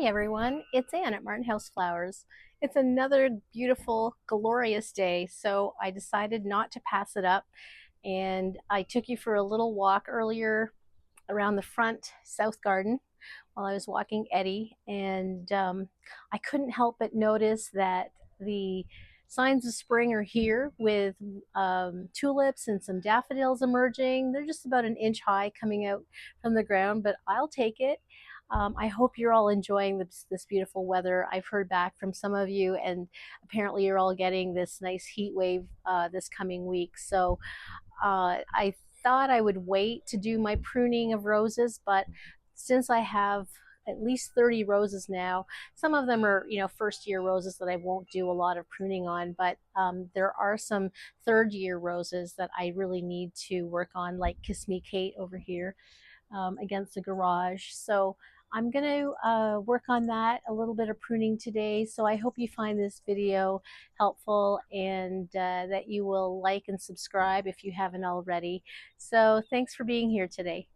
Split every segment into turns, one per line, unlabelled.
Everyone, it's Ann at Martin House Flowers. It's another beautiful, glorious day, so I decided not to pass it up. And I took you for a little walk earlier around the front south garden while I was walking Eddie, and I couldn't help but notice that the signs of spring are here with tulips and some daffodils emerging. They're just about an inch high coming out from the ground, but I'll take it. I hope you're all enjoying this beautiful weather. I've heard back from some of you, and apparently you're all getting this nice heat wave this coming week. So I thought I would wait to do my pruning of roses, but since I have at least 30 roses now, some of them are, first year roses that I won't do a lot of pruning on, but there are some third year roses that I really need to work on, like Kiss Me Kate over here against the garage. So I'm going to work on that, a little bit of pruning today. So I hope you find this video helpful and that you will like and subscribe if you haven't already. So thanks for being here today.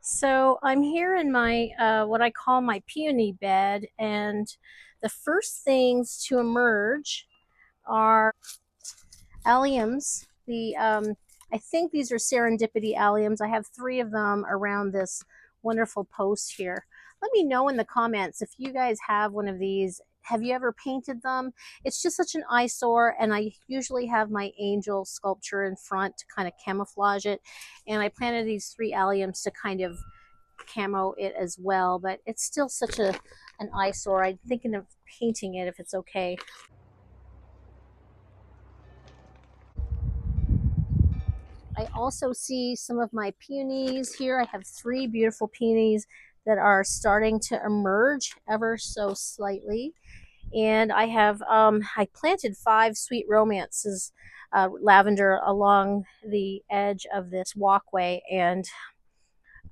So I'm here in my what I call my peony bed, and the first things to emerge are alliums. I think these are serendipity alliums. I have 3 of them around this wonderful post here. Let me know in the comments if you guys have one of these. Have you ever painted them? It's just such an eyesore, and I usually have my angel sculpture in front to kind of camouflage it. And I planted these 3 alliums to kind of camo it as well, but it's still such an eyesore. I'm thinking of painting it if it's okay. I also see some of my peonies here. I have 3 beautiful peonies that are starting to emerge ever so slightly. And I have, I planted 5 sweet romances, lavender, along the edge of this walkway. And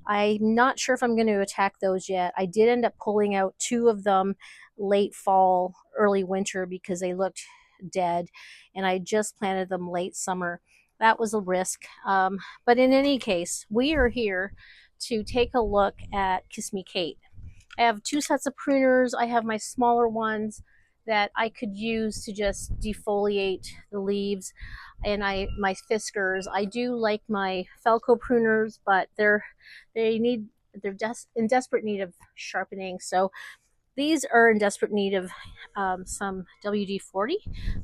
I'm not sure if I'm going to attack those yet. I did end up pulling out 2 of them late fall, early winter because they looked dead. And I just planted them late summer. That was a risk. But in any case, we are here to take a look at Kiss Me Kate. I have 2 sets of pruners. I have my smaller ones that I could use to just defoliate the leaves, and my Fiskars. I do like my Felco pruners, but they're in desperate need of sharpening. So these are in desperate need of some WD-40,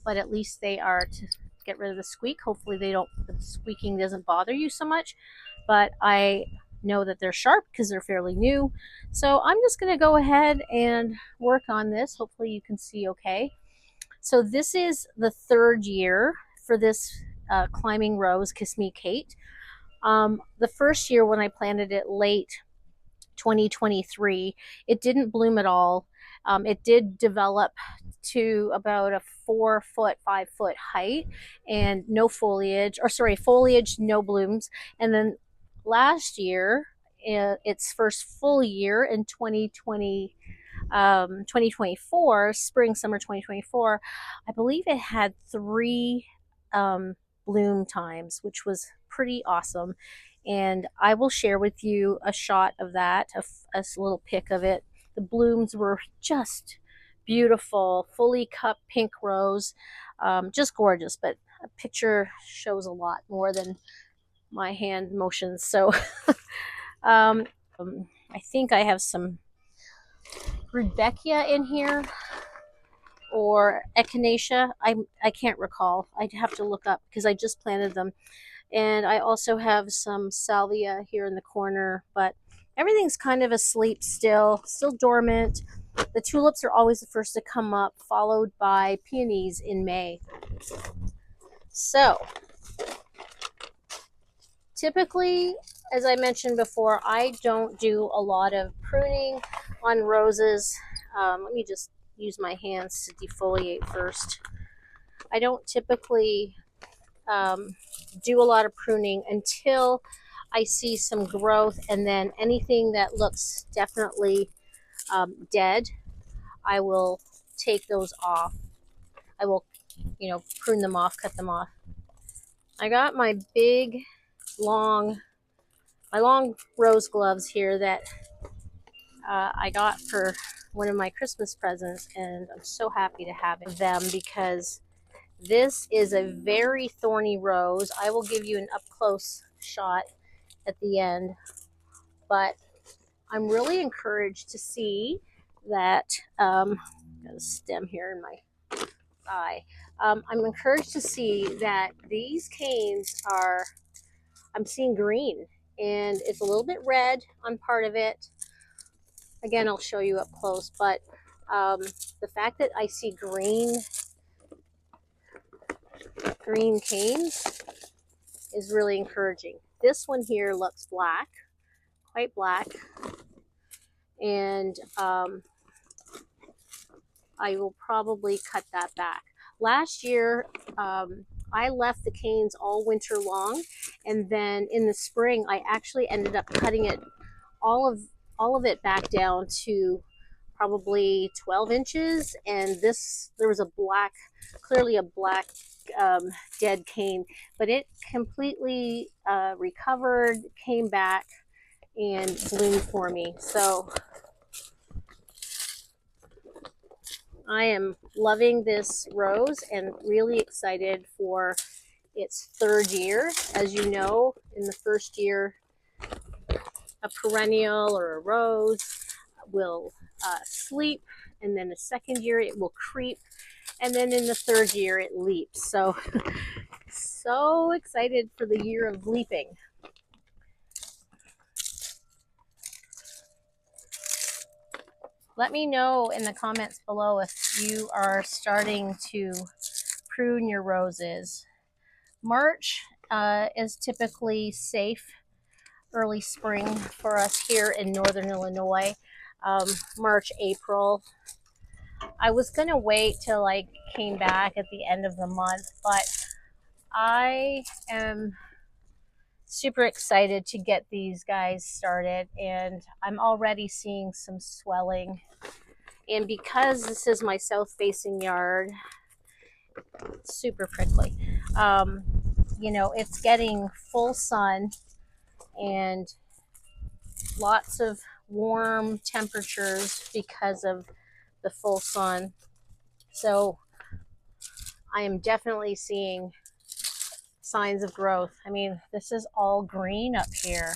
but at least they are to get rid of the squeak. Hopefully the squeaking doesn't bother you so much, but I know that they're sharp because they're fairly new. So I'm just going to go ahead and work on this. Hopefully you can see okay. So this is the 3rd year for this climbing rose, Kiss Me Kate. The first year when I planted it late 2023, it didn't bloom at all. It did develop to about a 4-foot, 5-foot height and no foliage, foliage, no blooms. And then last year, its first full year in 2024, spring, summer 2024, I believe it had 3 bloom times, which was pretty awesome. And I will share with you a shot of that, a little pic of it. The blooms were just beautiful, fully cut pink rose, just gorgeous. But a picture shows a lot more than my hand motions. So I think I have some Rudbeckia in here, or Echinacea. I can't recall. I'd have to look up because I just planted them. And I also have some salvia here in the corner, but everything's kind of asleep still dormant. The tulips are always the first to come up, followed by peonies in May. So typically, as I mentioned before, I don't do a lot of pruning on roses. Let me just use my hands to defoliate first. I don't typically do a lot of pruning until I see some growth, and then anything that looks definitely dead, I will take those off. I will, prune them off, cut them off. I got my long rose gloves here that I got for one of my Christmas presents, and I'm so happy to have them because this is a very thorny rose. I will give you an up close shot at the end, but I'm really encouraged to see that. Got a stem here in my eye. I'm encouraged to see that these canes are, I'm seeing green, and it's a little bit red on part of it. Again, I'll show you up close, but the fact that I see green canes is really encouraging. This one here looks black, quite black, and I will probably cut that back. Last year, I left the canes all winter long, and then in the spring, I actually ended up cutting it all of it back down to probably 12 inches. And there was clearly a black dead cane, but it completely recovered, came back, and bloomed for me. So I am loving this rose and really excited for its third year. As you know, in the first year, a perennial or a rose will sleep, and then the second year it will creep, and then in the third year it leaps. So, so excited for the year of leaping. Let me know in the comments below if you are starting to prune your roses. March is typically safe early spring for us here in northern Illinois. March, April. I was gonna wait till I came back at the end of the month, but I am super excited to get these guys started, and I'm already seeing some swelling. And because this is my south facing yard, it's super prickly. You know, it's getting full sun and lots of warm temperatures because of the full sun. So I am definitely seeing signs of growth. I mean, this is all green up here.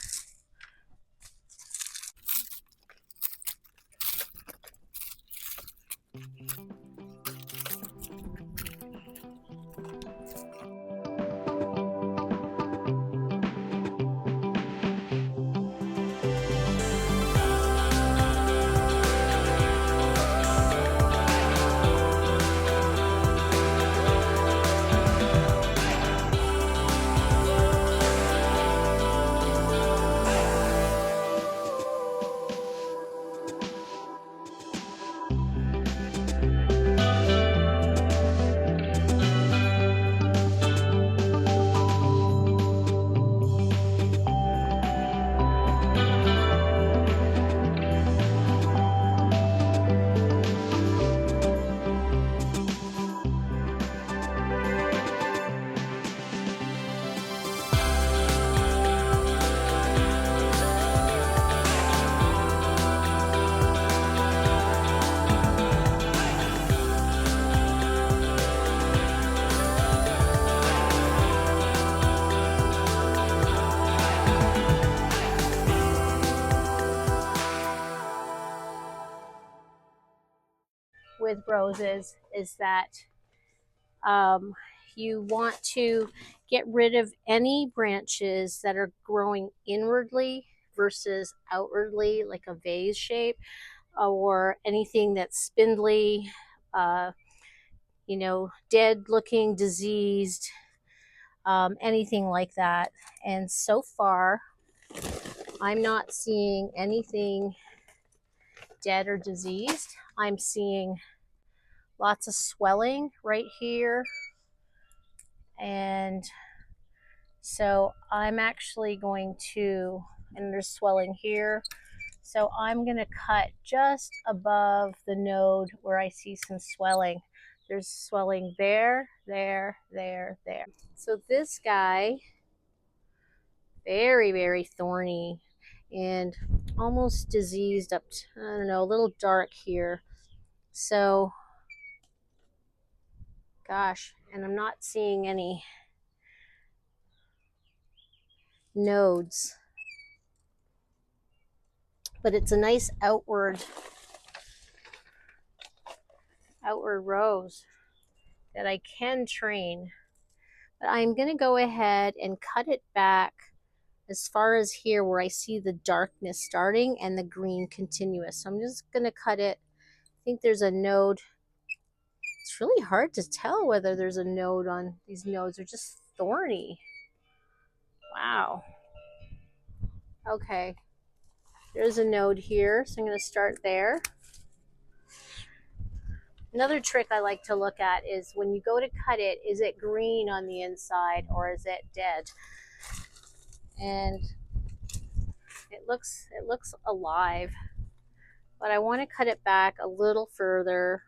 With roses is that you want to get rid of any branches that are growing inwardly versus outwardly, like a vase shape, or anything that's spindly, you know, dead looking, diseased, anything like that. And so far, I'm not seeing anything dead or diseased. I'm seeing lots of swelling right here. And so I'm actually going to, and there's swelling here. So I'm going to cut just above the node where I see some swelling. There's swelling there, there, there, there. So this guy, very, very thorny. And almost diseased up to, I don't know, a little dark here. So, gosh, and I'm not seeing any nodes, but it's a nice outward rows that I can train. But I'm going to go ahead and cut it back as far as here where I see the darkness starting and the green continuous. So I'm just going to cut it. I think there's a node. It's really hard to tell whether there's a node on these nodes. They're just thorny. Wow. Okay. There's a node here, so I'm going to start there. Another trick I like to look at is when you go to cut it, is it green on the inside or is it dead? And it looks alive, but I want to cut it back a little further.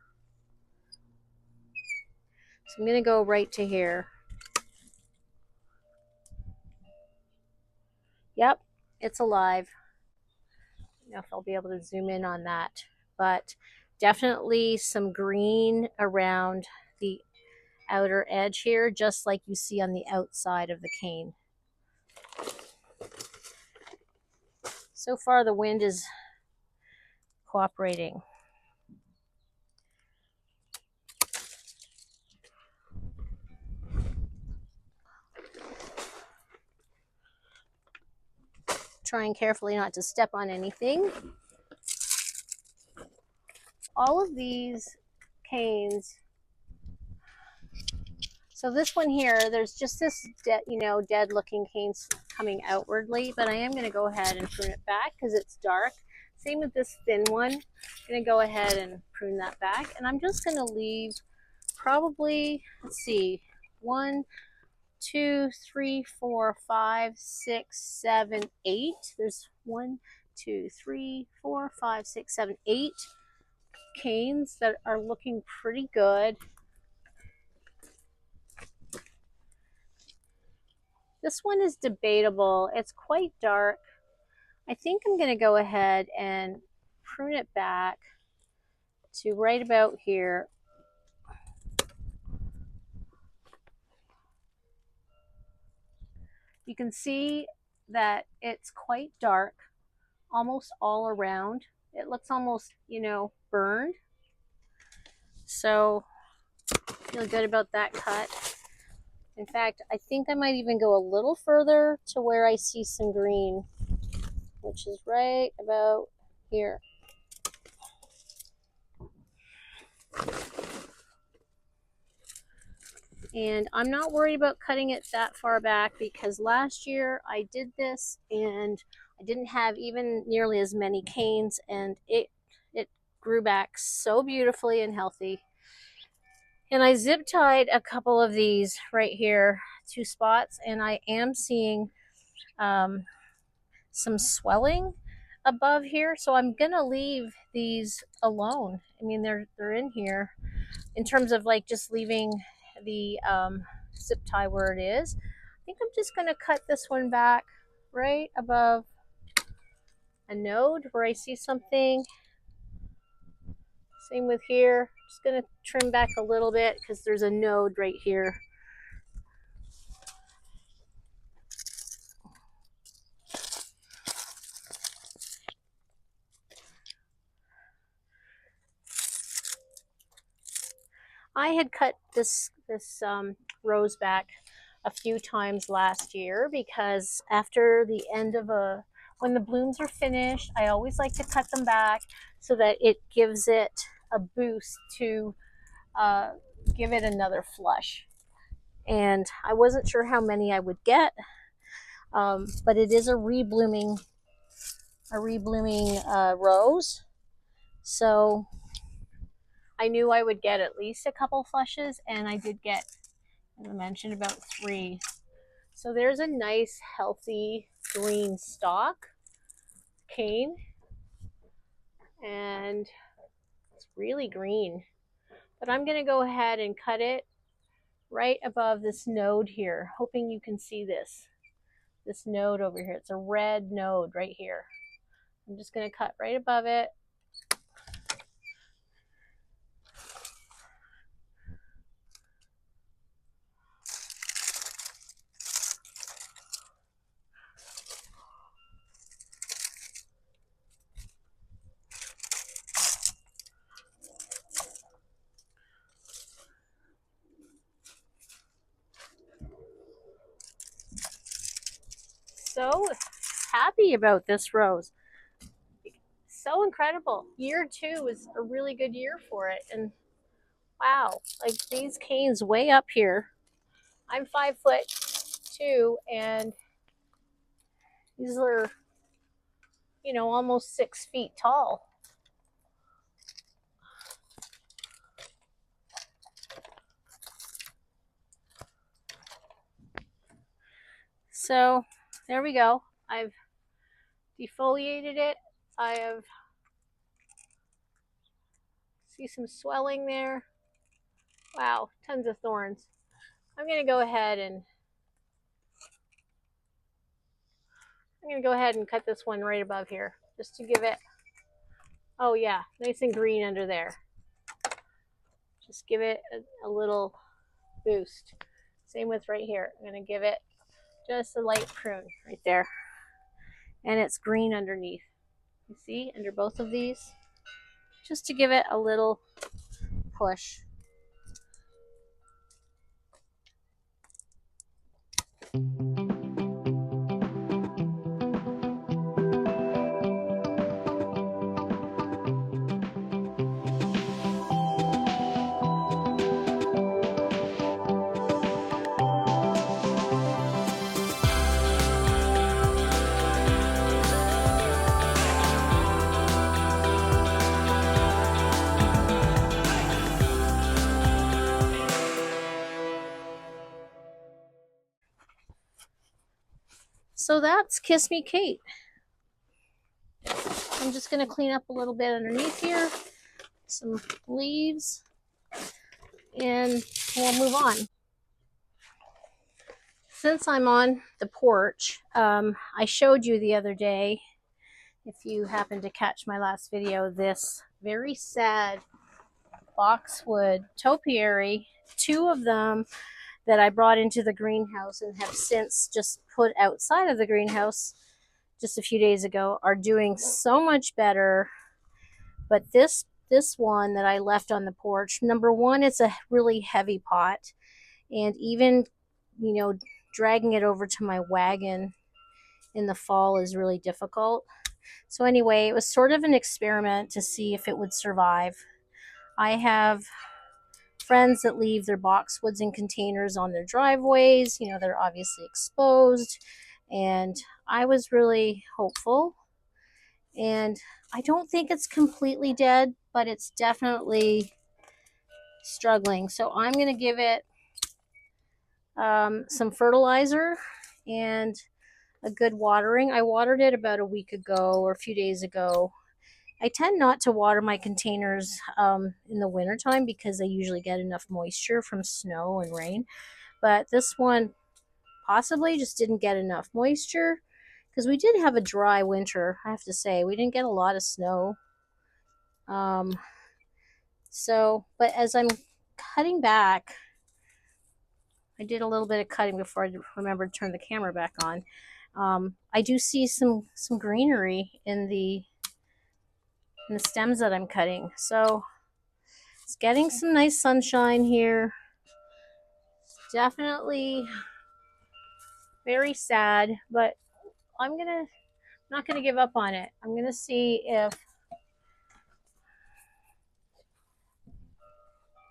So I'm going to go right to here. Yep, it's alive. I don't know if I'll be able to zoom in on that, but definitely some green around the outer edge here, just like you see on the outside of the cane. So far the wind is cooperating. Trying carefully not to step on anything. All of these canes, so this one here, there's just this dead looking canes coming outwardly, but I am going to go ahead and prune it back because it's dark. Same with this thin one. I'm going to go ahead and prune that back, and I'm just going to leave probably, let's see, 1, 2, 3, 4, 5, 6, 7, 8. There's 1, 2, 3, 4, 5, 6, 7, 8 canes that are looking pretty good. This one is debatable. It's quite dark. I think I'm going to go ahead and prune it back to right about here. You can see that it's quite dark almost all around. It looks almost, burned. So I feel good about that cut. In fact, I think I might even go a little further to where I see some green, which is right about here. And I'm not worried about cutting it that far back because last year I did this and I didn't have even nearly as many canes, and it grew back so beautifully and healthy. And I zip tied a couple of these right here, 2 spots, and I am seeing some swelling above here, so I'm gonna leave these alone. I mean, they're in here in terms of like just leaving the zip tie where it is. I think I'm just gonna cut this one back right above a node where I see something. Same with here. Just gonna trim back a little bit because there's a node right here. I had cut this rose back a few times last year because after the end of when the blooms are finished, I always like to cut them back so that it gives it a boost to give it another flush. And I wasn't sure how many I would get, but it is a reblooming rose, so I knew I would get at least a couple flushes, and I did get, as I mentioned, about 3. So there's a nice healthy green stalk cane, and it's really green. But I'm going to go ahead and cut it right above this node here, hoping you can see this node over here. It's a red node right here. I'm just going to cut right above it. So happy about this rose. So incredible. Year 2 was a really good year for it. And wow, like these canes way up here. I'm 5'2" and these are, you know, almost 6 feet tall. So there we go. I've defoliated it. I have, see some swelling there. Wow, tons of thorns. I'm going to go ahead and cut this one right above here just to give it, oh yeah, nice and green under there. Just give it a little boost. Same with right here. I'm going to give it just a light prune right there. And it's green underneath. You see, under both of these, just to give it a little push. So that's Kiss Me Kate. I'm just going to clean up a little bit underneath here, some leaves, and we'll move on. Since I'm on the porch, I showed you the other day, if you happen to catch my last video, this very sad boxwood topiary, 2 of them that I brought into the greenhouse and have since just put outside of the greenhouse just a few days ago, are doing so much better. But this one that I left on the porch, number one, it's a really heavy pot, and even, you know, dragging it over to my wagon in the fall is really difficult. So anyway, it was sort of an experiment to see if it would survive. I have friends that leave their boxwoods in containers on their driveways. You know, they're obviously exposed, and I was really hopeful. And I don't think it's completely dead, but it's definitely struggling. So I'm going to give it some fertilizer and a good watering. I watered it about a week ago or a few days ago. I tend not to water my containers in the wintertime because I usually get enough moisture from snow and rain. But this one possibly just didn't get enough moisture because we did have a dry winter, I have to say. We didn't get a lot of snow. But as I'm cutting back, I did a little bit of cutting before I remembered to turn the camera back on. I do see some greenery in the stems that I'm cutting. So it's getting some nice sunshine here. It's definitely very sad, but I'm not gonna give up on it. I'm gonna see if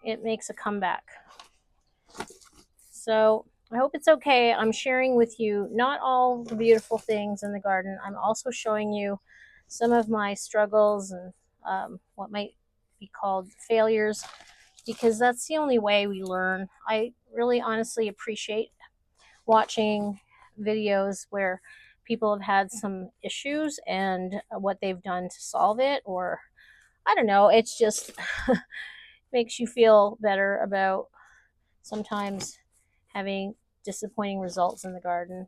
it makes a comeback. So I hope it's okay. I'm sharing with you not all the beautiful things in the garden. I'm also showing you some of my struggles and what might be called failures, because that's the only way we learn. I really honestly appreciate watching videos where people have had some issues and what they've done to solve it, or I don't know, it's just makes you feel better about sometimes having disappointing results in the garden,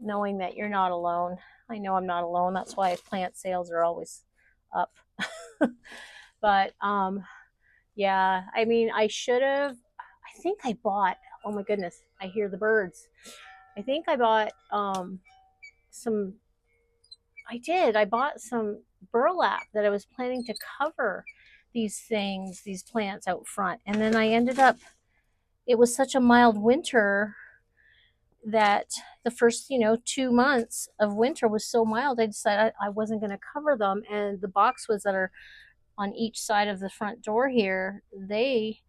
knowing that you're not alone. I know I'm not alone. That's why plant sales are always up. But yeah, I mean, I should have. I think I bought. Oh my goodness, I hear the birds. I think I bought some. I did. I bought some burlap that I was planning to cover these things, these plants out front, and then I ended up. It was such a mild winter that the first 2 months of winter was so mild. I decided I wasn't going to cover them, and the boxwoods that are on each side of the front door here, they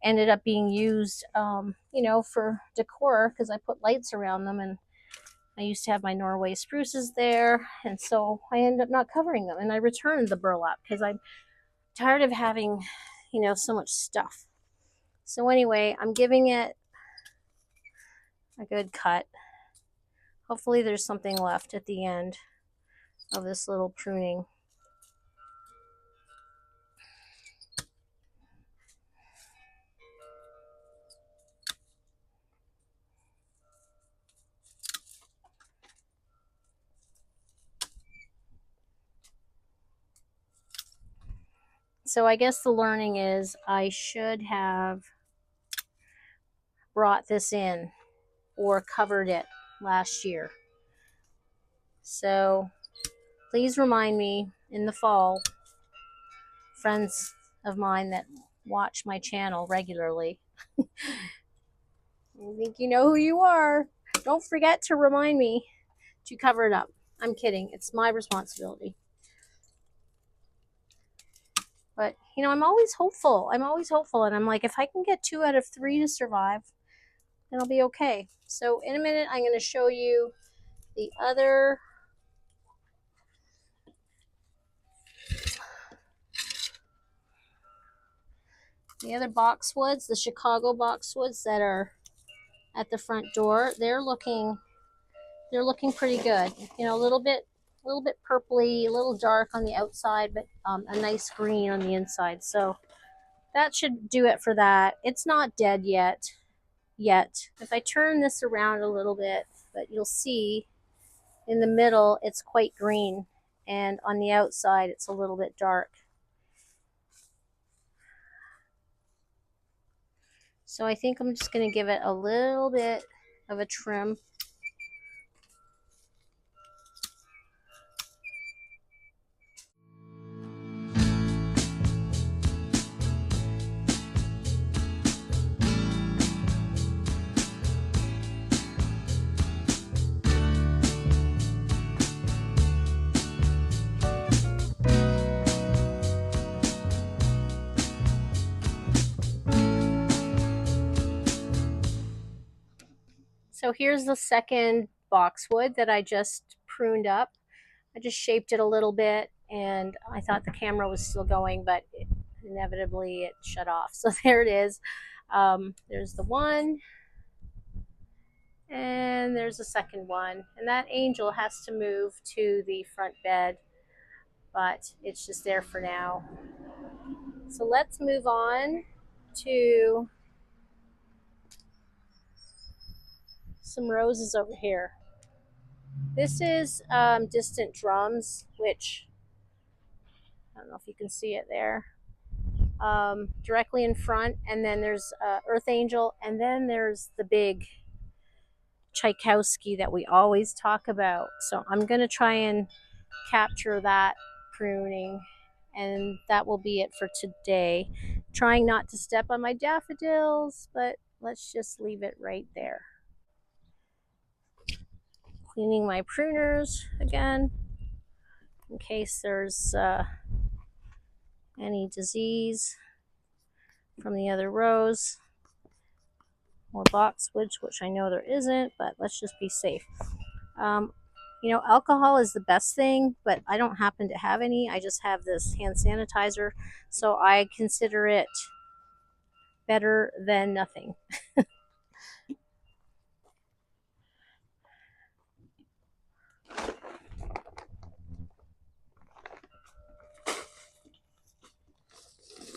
ended up being used, for decor because I put lights around them, and I used to have my Norway spruces there, and so I ended up not covering them, and I returned the burlap because I'm tired of having, so much stuff. So anyway, I'm giving it a good cut. Hopefully there's something left at the end of this little pruning. So I guess the learning is I should have brought this in or covered it last year. So please remind me in the fall, friends of mine that watch my channel regularly. I think you know who you are. Don't forget to remind me to cover it up. I'm kidding. It's my responsibility. But, I'm always hopeful. I'm always hopeful. And I'm like, if I can get 2 out of 3 to survive, then I'll be okay. So in a minute, I'm going to show you the other boxwoods, the Chicago boxwoods that are at the front door. They're looking pretty good. A little bit purpley, a little dark on the outside, but a nice green on the inside. So that should do it for that. It's not dead yet. If I turn this around a little bit, but you'll see in the middle it's quite green, and on the outside it's a little bit dark. So I think I'm just going to give it a little bit of a trim. So here's the second boxwood that I just pruned up. I just shaped it a little bit, and I thought the camera was still going, but inevitably it shut off. So there it is. There's the one, and there's the second one. And that angel has to move to the front bed, but it's just there for now. So let's move on to some roses over here. This is distant drums, which I don't know if you can see it there, directly in front. And then there's Earth Angel, and then there's the big Tchaikovsky that we always talk about. So I'm going to try and capture that pruning, and that will be it for today. Trying not to step on my daffodils, but let's just leave it right there. Cleaning my pruners again in case there's any disease from the other rows. More boxwoods, which I know there isn't, but let's just be safe. Alcohol is the best thing, but I don't happen to have any. I just have this hand sanitizer, so I consider it better than nothing.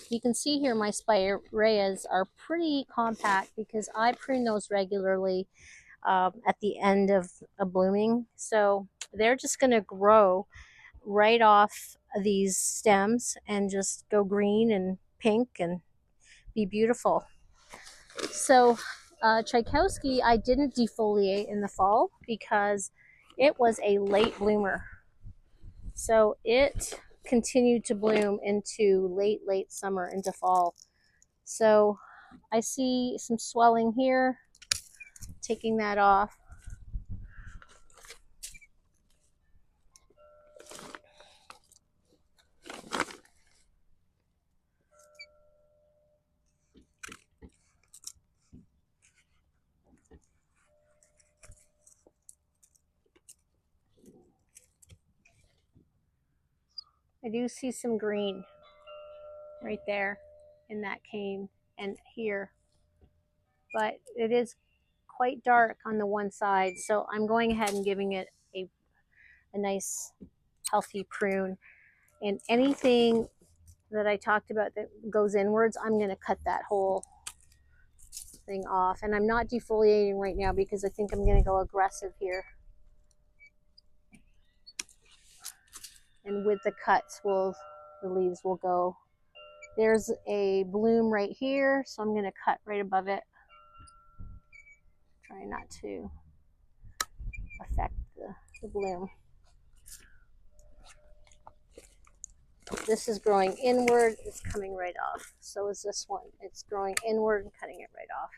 You can see here my spireas are pretty compact because I prune those regularly at the end of a blooming. So they're just going to grow right off these stems and just go green and pink and be beautiful. So Tchaikovsky, I didn't defoliate in the fall because it was a late bloomer. So it continued to bloom into late summer into fall. So I see some swelling here, taking that off. I do see some green right there in that cane and here, but it is quite dark on the one side, so I'm going ahead and giving it a nice healthy prune. And anything that I talked about that goes inwards, I'm going to cut that whole thing off. And I'm not defoliating right now because I think I'm going to go aggressive here. And with the cuts, the leaves will go. There's a bloom right here, so I'm going to cut right above it. Try not to affect the bloom. This is growing inward, it's coming right off. So is this one. It's growing inward and cutting it right off.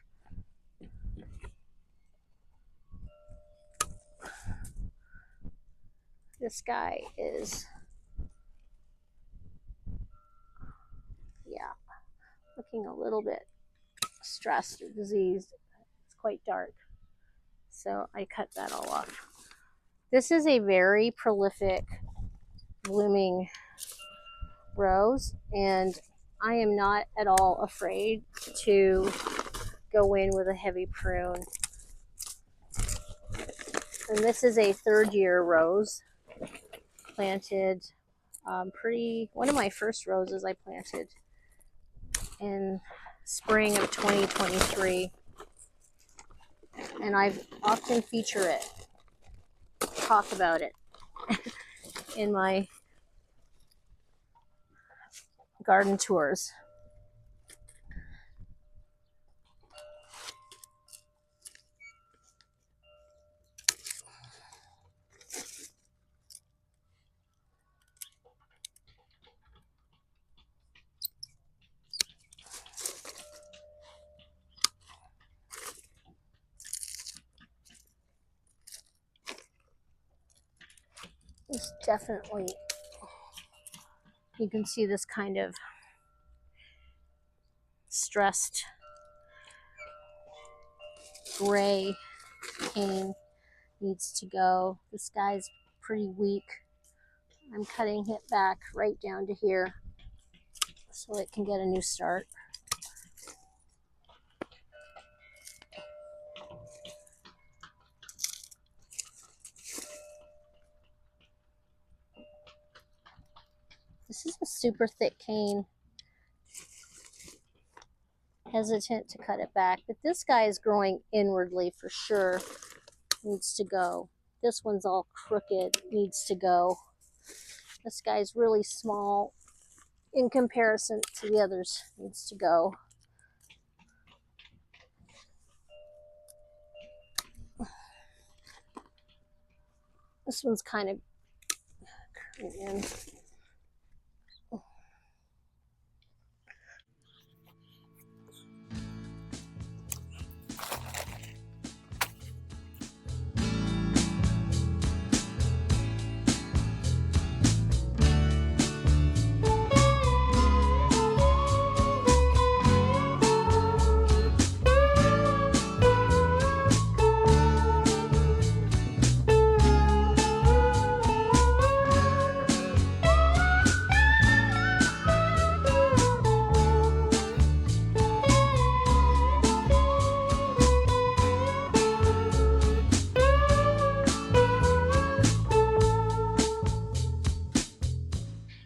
This guy is, yeah, looking a little bit stressed or diseased. It's quite dark. So I cut that all off. This is a very prolific blooming rose, and I am not at all afraid to go in with a heavy prune. And this is a 3rd-year rose planted one of my first roses I planted in spring of 2023, and I've often feature it, talk about it in my garden tours. It's definitely, you can see this kind of stressed gray cane needs to go. This guy's pretty weak. I'm cutting it back right down to here so it can get a new start. This is a super thick cane. Hesitant to cut it back, but this guy is growing inwardly for sure. Needs to go. This one's all crooked, needs to go. This guy's really small in comparison to the others, needs to go. This one's kind of coming in.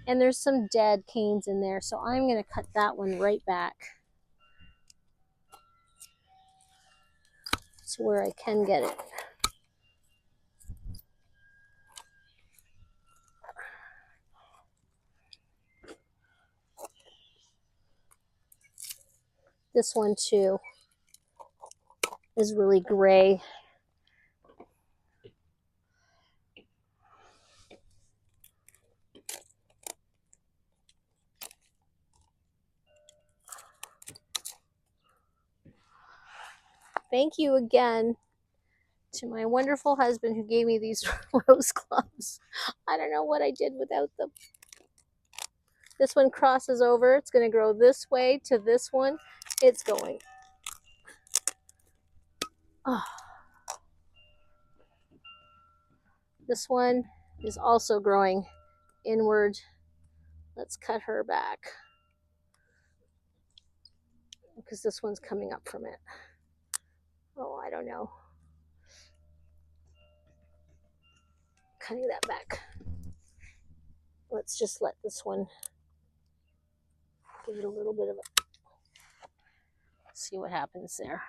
And there's some dead canes in there, so I'm going to cut that one right back to where I can get it. This one too is really gray. Thank you again to my wonderful husband who gave me these rose clumps. I don't know what I did without them. This one crosses over. It's going to grow this way to this one. It's going. Oh. This one is also growing inward. Let's cut her back because this one's coming up from it. Oh, I don't know. Cutting that back. Let's just let this one give it a little bit of a, see what happens there.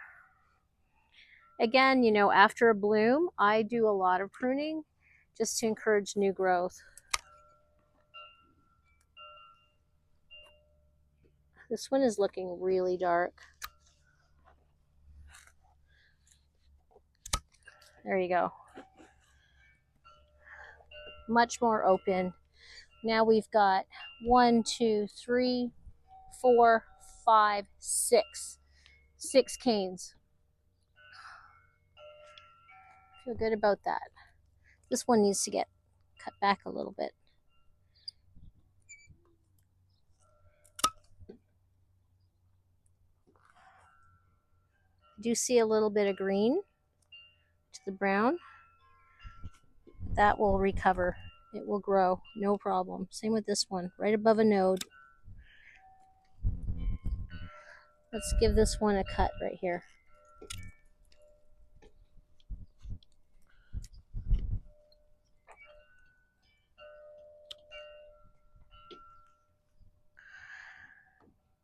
Again, you know, after a bloom, I do a lot of pruning just to encourage new growth. This one is looking really dark. There you go. Much more open. Now we've got 1, 2, 3, 4, 5, 6. 6 canes. Feel good about that. This one needs to get cut back a little bit. I do see a little bit of green to the brown. That will recover. It will grow, no problem. Same with this one, right above a node. Let's give this one a cut right here.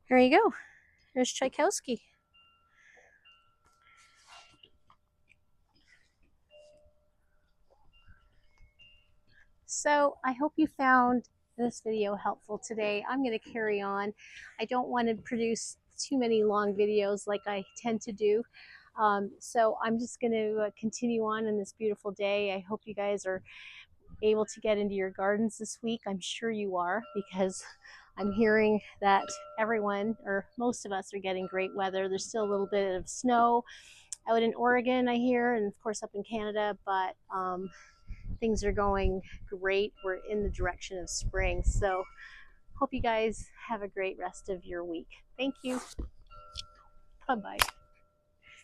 There you go. There's Tchaikovsky. So I hope you found this video helpful today. I'm going to carry on. I don't want to produce too many long videos like I tend to do. So I'm just going to continue on in this beautiful day. I hope you guys are able to get into your gardens this week. I'm sure you are, because I'm hearing that everyone, or most of us, are getting great weather. There's still a little bit of snow out in Oregon, I hear, and of course up in Canada, but things are going great. We're in the direction of spring. So hope you guys have a great rest of your week. Thank you. Bye-bye.